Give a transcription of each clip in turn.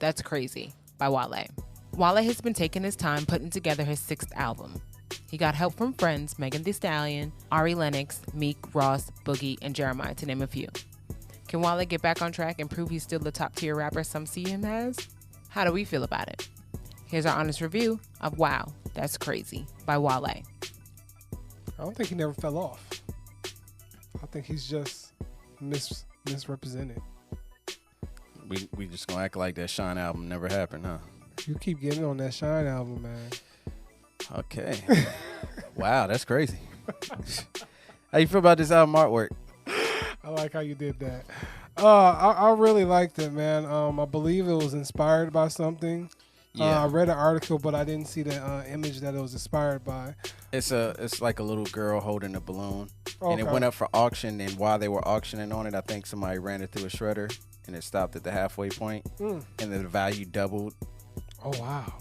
That's Crazy by Wale. Wale has been taking his time putting together his 6th album. He got help from friends Megan Thee Stallion, Ari Lennox, Meek, Ross, Boogie, and Jeremiah, to name a few. Can Wale get back on track and prove he's still the top-tier rapper some see him as? How do we feel about it? Here's our honest review of Wow, That's Crazy by Wale. I don't think he never fell off. I think he's just misrepresented. We just gonna act like that Shine album never happened, huh? You keep getting on that Shine album, man. Okay. Wow, that's crazy. How you feel about this album artwork? I like how you did that. I really liked it, man. I believe it was inspired by something. Yeah. I read an article, but I didn't see the image that it was inspired by. It's like a little girl holding a balloon, Okay. and it went up for auction. And while they were auctioning on it, I think somebody ran it through a shredder, and it stopped at the halfway point, and the value doubled. Oh wow!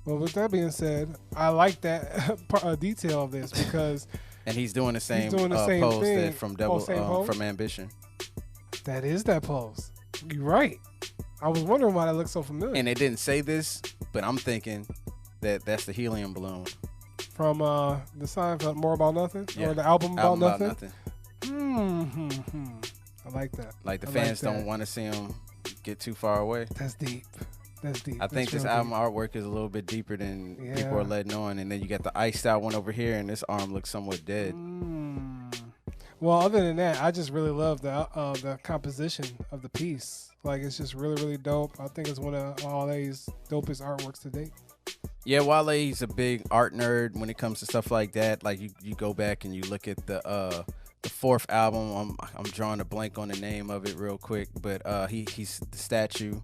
Well, with that being said, I like that detail of this because And he's doing the same, same pose thing. that from Double Pose? from Ambition. that is that pose. You're right. I was wondering why that looked so familiar. And it didn't say this, but I'm thinking that that's the helium balloon From the Seinfeld More About Nothing, Yeah. or the album About Nothing. Nothing. I like that. Like the I fans like don't that. want to see him get too far away. That's deep. That's deep. I think That's this real album deep. artwork is a little bit deeper than people Yeah. are letting on. And then you got the iced out one over here, and this arm looks somewhat dead. Well, other than that, I just really love the composition of the piece. Like, it's just really, really dope. I think it's one of Wale's dopest artworks to date. Yeah, Wale's a big art nerd when it comes to stuff like that. Like you go back and you look at the 4th album. I'm drawing a blank on the name of it real quick, but he's the statue.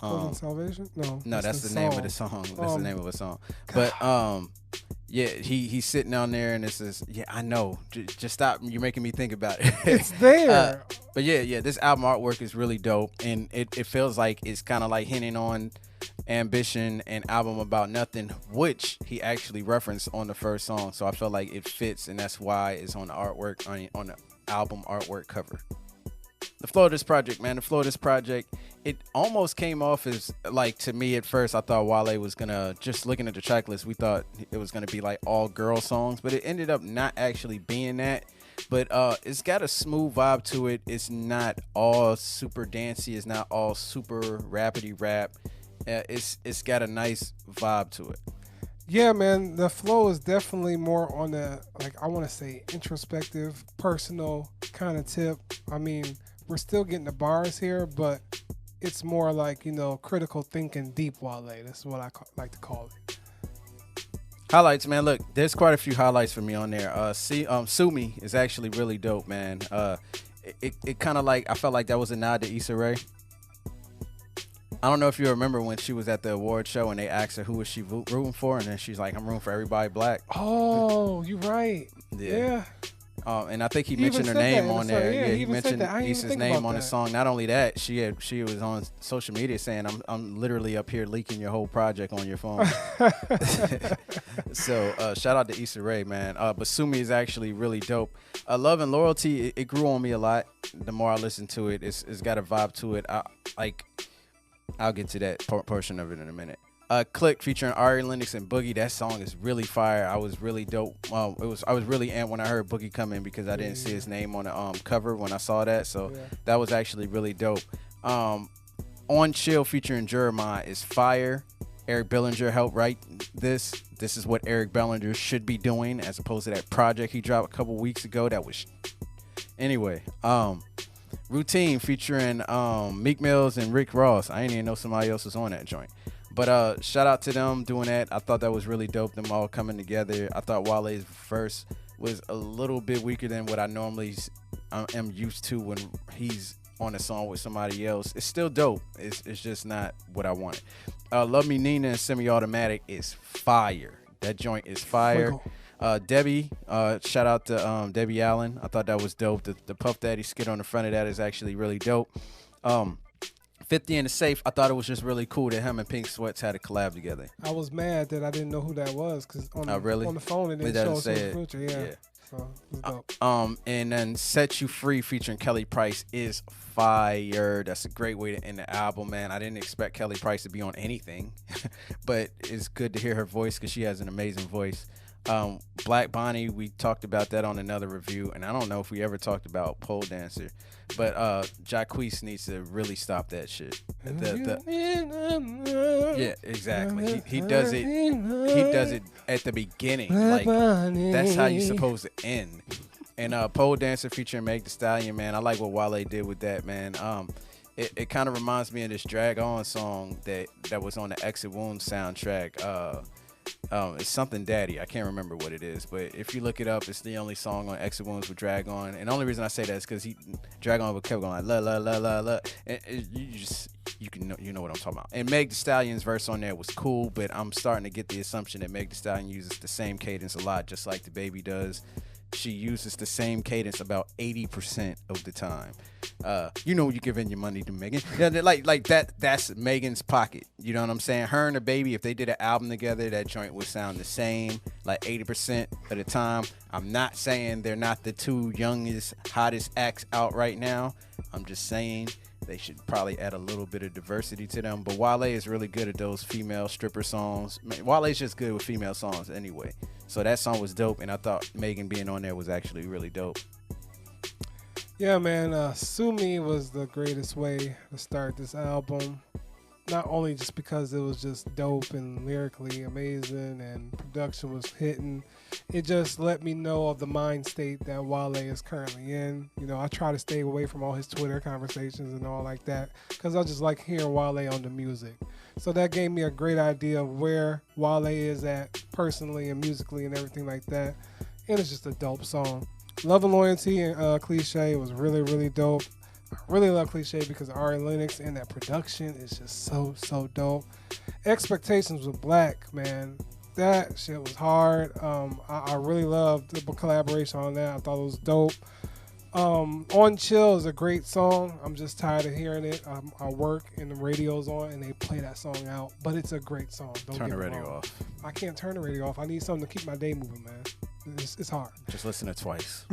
Golden Salvation? No, that's the name of the song. That's the name of a song. But yeah, he's sitting down there, and this is I know. Just stop. You're making me think about it. It's there. But yeah, this album artwork is really dope, and it feels like it's kind of like hinting on Ambition and Album About Nothing, which he actually referenced on the first song. So I feel like it fits, and that's why it's on the artwork on the album artwork cover. The flow of this project, man. The flow of this project, it almost came off as, like, to me at first, I thought Wale was gonna, just looking at the track list, we thought it was gonna be like all girl songs, but it ended up not actually being that. But it's got a smooth vibe to it. It's not all super dancey. It's not all super rapidy rap. It's got a nice vibe to it. Yeah, man, the flow is definitely more on the, like, I want to say introspective, personal kind of tip. I mean, we're still getting the bars here, but it's more like, critical thinking, deep Wale. That's what I like to call it. Highlights, man. Look, there's quite a few highlights for me on there. Sue Me is actually really dope, man. It kind of like, I felt like that was a nod to Issa Rae. I don't know if you remember when she was at the award show and they asked her who was she rooting for, and then she's like, I'm rooting for everybody black. Oh, you're right. Yeah. And I think he He mentioned even her said name that in on the song. there. Yeah, Yeah, he he even said mentioned that. I didn't even Issa's think name about on the that. song. Not only that, she was on social media saying, I'm literally up here leaking your whole project on your phone. So shout out to Issa Rae, man. But Sumi is actually really dope. Love and Loyalty, it grew on me a lot. The more I listen to it, it's got a vibe to it. I'll get to that portion of it in a minute. Click featuring Ari Lennox and Boogie. That song is really fire. I was really dope. I was really amped when I heard Boogie come in because I didn't see his name on the cover when I saw that. So that was actually really dope. On Chill featuring Jeremiah is fire. Eric Bellinger helped write this. This is what Eric Bellinger should be doing as opposed to that project he dropped a couple weeks ago. That was anyway. Routine featuring Meek Mills and Rick Ross. I didn't even know somebody else was on that joint. But shout out to them doing that. I thought that was really dope, them all coming together. I thought Wale's verse was a little bit weaker than what I normally am used to when he's on a song with somebody else. It's still dope. It's just not what I wanted. Love Me Nina and Semi-Automatic is fire. That joint is fire. Debbie, shout out to Debbie Allen. I thought that was dope. The Puff Daddy skit on the front of that is actually really dope. 50 in the Safe, I thought it was just really cool that him and Pink Sweats had a collab together. I was mad that I didn't know who that was because on the phone it It didn't doesn't show us say in it. the future. Yeah. So it's dope. And then Set You Free featuring Kelly Price is fire. That's a great way to end the album, man. I didn't expect Kelly Price to be on anything, but it's good to hear her voice because she has an amazing voice. Black Bonnie, we talked about that on another review, and I don't know if we ever talked about Pole Dancer, but Jacquees needs to really stop that shit. Yeah, exactly. He does it. He does it at the beginning. Like that's how you're supposed to end. And Pole Dancer featuring Meg Thee Stallion, man. I like what Wale did with that, man. It kind of reminds me of this Drag On song that was on the Exit Wounds soundtrack. It's something Daddy. I can't remember what it is, but if you look it up, it's the only song on Exit Wounds with Drag On. And the only reason I say that is because Drag On kept going like la la la la la. And you know what I'm talking about. And Meg Thee Stallion's verse on there was cool, but I'm starting to get the assumption that Meg Thee Stallion uses the same cadence a lot, just like the Baby does. She uses the same cadence about 80% of the time. You're giving your money to Megan. Yeah, like that's Megan's pocket. You know what I'm saying? Her and the Baby, if they did an album together, that joint would sound the same, like 80% of the time. I'm not saying they're not the two youngest, hottest acts out right now. I'm just saying they should probably add a little bit of diversity to them. But Wale is really good at those female stripper songs. Wale's just good with female songs anyway. So that song was dope, and I thought Megan being on there was actually really dope. Yeah, man. Sue Me was the greatest way to start this album. Not only just because it was just dope and lyrically amazing and production was hitting, it just let me know of the mind state that Wale is currently in. I try to stay away from all his Twitter conversations and all like that because I just like hearing Wale on the music. So that gave me a great idea of where Wale is at personally and musically and everything like that. And it's just a dope song. Love and Loyalty and Cliche was really, really dope. I really love Cliche because Ari Lennox and that production is just so dope. Expectations with Black, man. That shit was hard. I really loved the collaboration on that. I thought it was dope. On Chill is a great song. I'm just tired of hearing it. I work and the radio's on and they play that song out. But it's a great song. Don't turn get the me radio wrong. off. I can't turn the radio off. I need something to keep my day moving, man. It's hard. Just listen to Twice.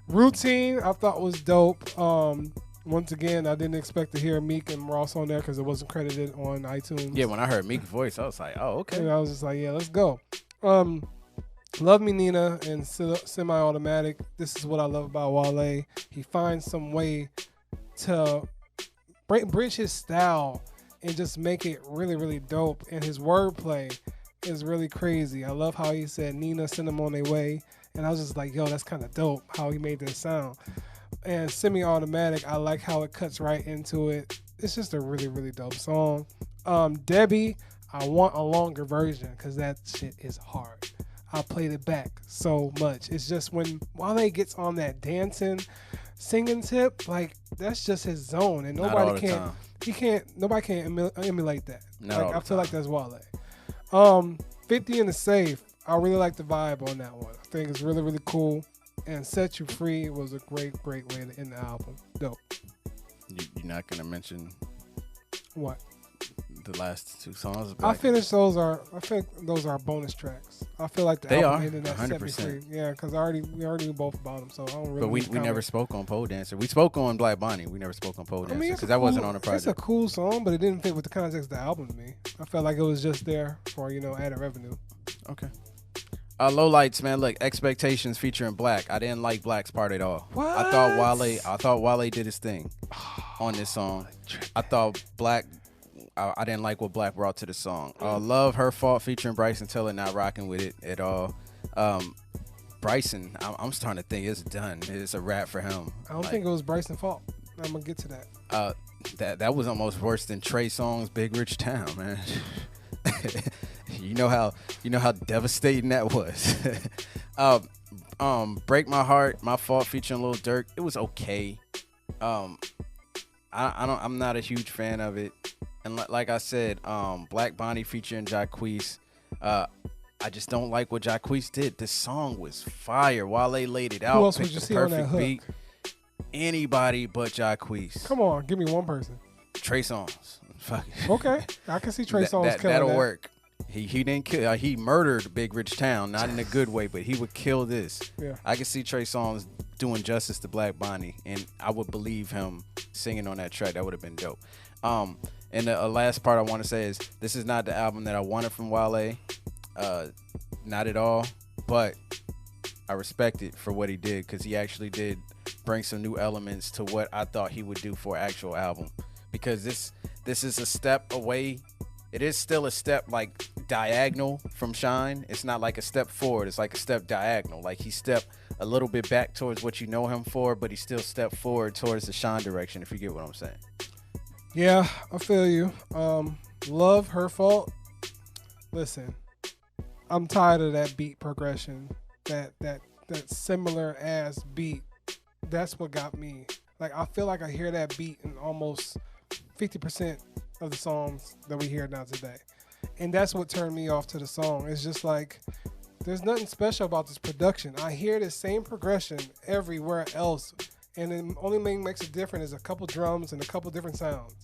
Routine, I thought was dope. Once again, I didn't expect to hear Meek and Ross on there because it wasn't credited on iTunes. Yeah, when I heard Meek's voice, I was like, oh, okay. And I was just like, yeah, let's go. Love Me Nina and Semi-Automatic. This is what I love about Wale. He finds some way to bridge his style and just make it really, really dope. And his wordplay is really crazy. I love how he said, Nina, send them on their way. And I was just like, yo, that's kind of dope how he made that sound. And Semi-Automatic, I like how it cuts right into it. It's just a really, really dope song. Debbie, I want a longer version because that shit is hard. I played it back so much. It's just when Wale gets on that dancing, singing tip, like that's just his zone, and nobody can emulate that. I feel like that's Wale. 50 in the Safe. I really like the vibe on that one. I think it's really, really cool. And Set You Free was a great, great way to end the album. Dope. You're not gonna mention what? The last two songs. I finished those. I think those are bonus tracks. I feel like the album ended at 100%. Yeah, because we already knew both about them, so I don't really. But we never spoke on Pole Dancer. We spoke on Black Bonnie. We never spoke on Pole Dancer because that wasn't on the project. It's a cool song, but it didn't fit with the context of the album to me. I felt like it was just there for added revenue. Okay. Low lights, man. Look, Expectations featuring Black. I didn't like Black's part at all. What? I thought Wale did his thing on this song. I thought Black. I didn't like what Black brought to the song. Love Her Fault featuring Bryson Tiller, not rocking with it at all. Bryson, I'm starting to think it's done. It's a wrap for him. I don't think it was Bryson's fault. I'm gonna get to that. That was almost worse than Trey Songz's Big Rich Town, man. You know how devastating that was. Break My Heart, My Fault featuring Lil Durk. It was okay. I'm not a huge fan of it. And like I said, Black Bonnie featuring Jacquees. I just don't like what Jacquees did. The song was fire. Wale laid it out. Who else would you see on that hook? Beat. Anybody but Jacquees. Come on, give me one person. Trey Songz. Fuck it. Okay, I can see Trey Songz killing that'll that. work. He didn't kill. He murdered Big Rich Town, not in a good way, but he would kill this. Yeah. I could see Trey Songz doing justice to Black Bonnie, and I would believe him singing on that track. That would have been dope. And the last part I want to say is this is not the album that I wanted from Wale, not at all. But I respect it for what he did, because he actually did bring some new elements to what I thought he would do for an actual album. Because this is a step away. It is still a step like diagonal from Shine. It's not like a step forward. It's like a step diagonal. Like he stepped a little bit back towards what you know him for, but he still stepped forward towards the Shine direction, if you get what I'm saying. Yeah, I feel you. Love, Her Fault. Listen, I'm tired of that beat progression. That similar ass beat. That's what got me. Like, I feel like I hear that beat in almost 50% of the songs that we hear now today. And that's what turned me off to the song. It's just like, there's nothing special about this production. I hear the same progression everywhere else. And the only thing makes it different is a couple drums and a couple different sounds.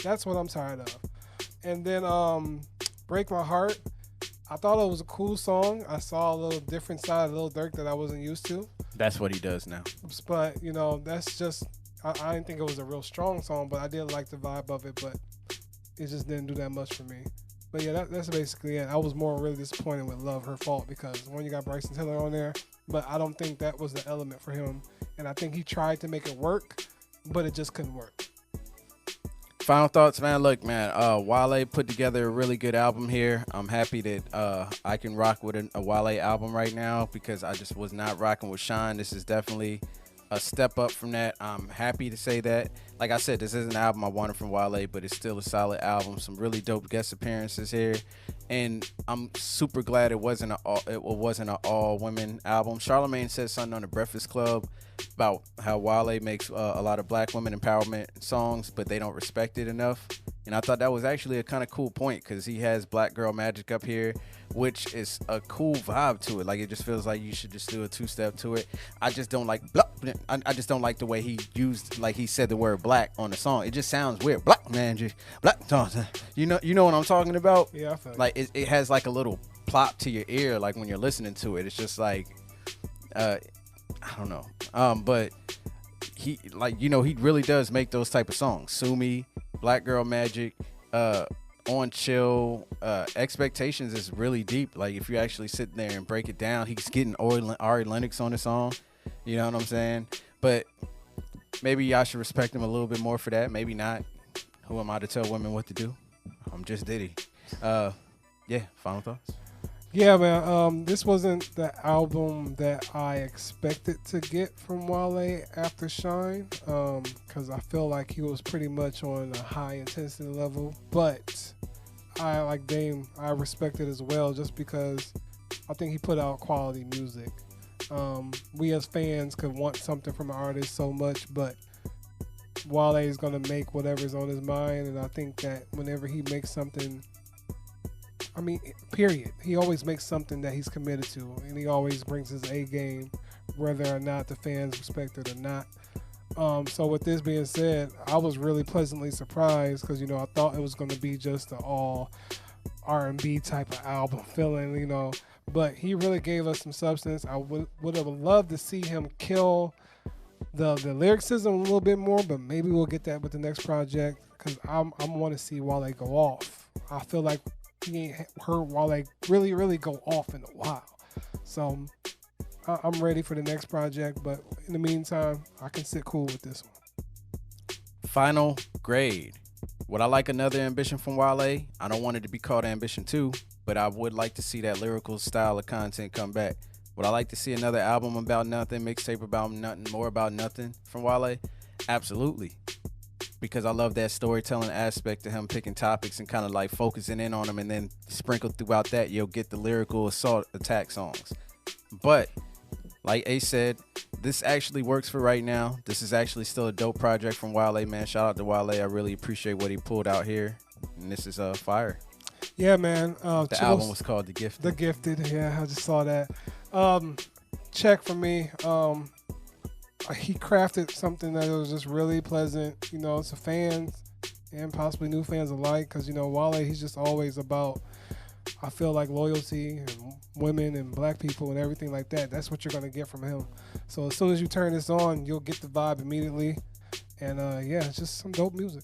That's what I'm tired of. And then Break My Heart. I thought it was a cool song. I saw a little different side of Lil Durk that I wasn't used to. That's what he does now. But, that's just, I didn't think it was a real strong song, but I did like the vibe of it, but it just didn't do that much for me. But yeah, that's basically it. I was more really disappointed with Love, Her Fault, because one, you got Bryson Tiller on there, but I don't think that was the element for him. And I think he tried to make it work, but it just couldn't work. Final thoughts, man. Look, man, Wale put together a really good album here. I'm happy that I can rock with a Wale album right now, because I just was not rocking with Shine. This is definitely a step up from that. I'm happy to say that. Like I said, this isn't an album I wanted from Wale, but it's still a solid album. Some really dope guest appearances here, and I'm super glad it wasn't an all women album. Charlamagne said something on the Breakfast Club about how Wale makes a lot of black women empowerment songs, but they don't respect it enough. And I thought that was actually a kind of cool point, because he has Black Girl Magic up here, which is a cool vibe to it. Like, it just feels like you should just do a two-step to it. I just don't like I just don't like the way he used, like he said the word black on the song. It just sounds weird. Black man, just black. You know what I'm talking about? Yeah, I feel like it has like a little plop to your ear, like when you're listening to it. It's just like, I don't know. But he he really does make those type of songs. Sue Me, Black Girl Magic, On Chill, Expectations is really deep. Like, if you actually sit there and break it down, he's getting Ari Lennox on the song. You know what I'm saying? But maybe y'all should respect him a little bit more for that. Maybe not. Who am I to tell women what to do? I'm just Diddy. Yeah, final thoughts? Yeah, man. This wasn't the album that I expected to get from Wale after Shine, because I feel like he was pretty much on a high intensity level. But I, like Dame, I respect it as well, just because I think he put out quality music. We as fans could want something from an artist so much, but Wale is going to make whatever's on his mind, and I think that whenever he makes something, period, he always makes something that he's committed to, and he always brings his A game, whether or not the fans respect it or not. So with this being said, I was really pleasantly surprised, because I thought it was going to be just an all R&B type of album feeling, but he really gave us some substance. I would have loved to see him kill the lyricism a little bit more, but maybe we'll get that with the next project, because I want to see Wale go off. I feel like he ain't heard Wale really, really go off in a while. So I'm ready for the next project, but in the meantime, I can sit cool with this one. Final grade. Would I like another Ambition from Wale? I don't want it to be called Ambition 2, but I would like to see that lyrical style of content come back. Would I like to see another album about nothing, mixtape about nothing, more about nothing from Wale? Absolutely. Because I love that storytelling aspect of him picking topics and kind of like focusing in on them, and then sprinkled throughout that, you'll get the lyrical assault attack songs. But like Ace said, this actually works for right now. This is actually still a dope project from Wale, man. Shout out to Wale. I really appreciate what he pulled out here. And this is fire. Yeah, man. The album was called The Gifted. The Gifted, yeah, I just saw that. Check for me. He crafted something that was just really pleasant, to fans and possibly new fans alike, because, Wale, he's just always about, I feel like loyalty and women and black people and everything like that. That's what you're gonna get from him. So as soon as you turn this on, you'll get the vibe immediately. And yeah, it's just some dope music.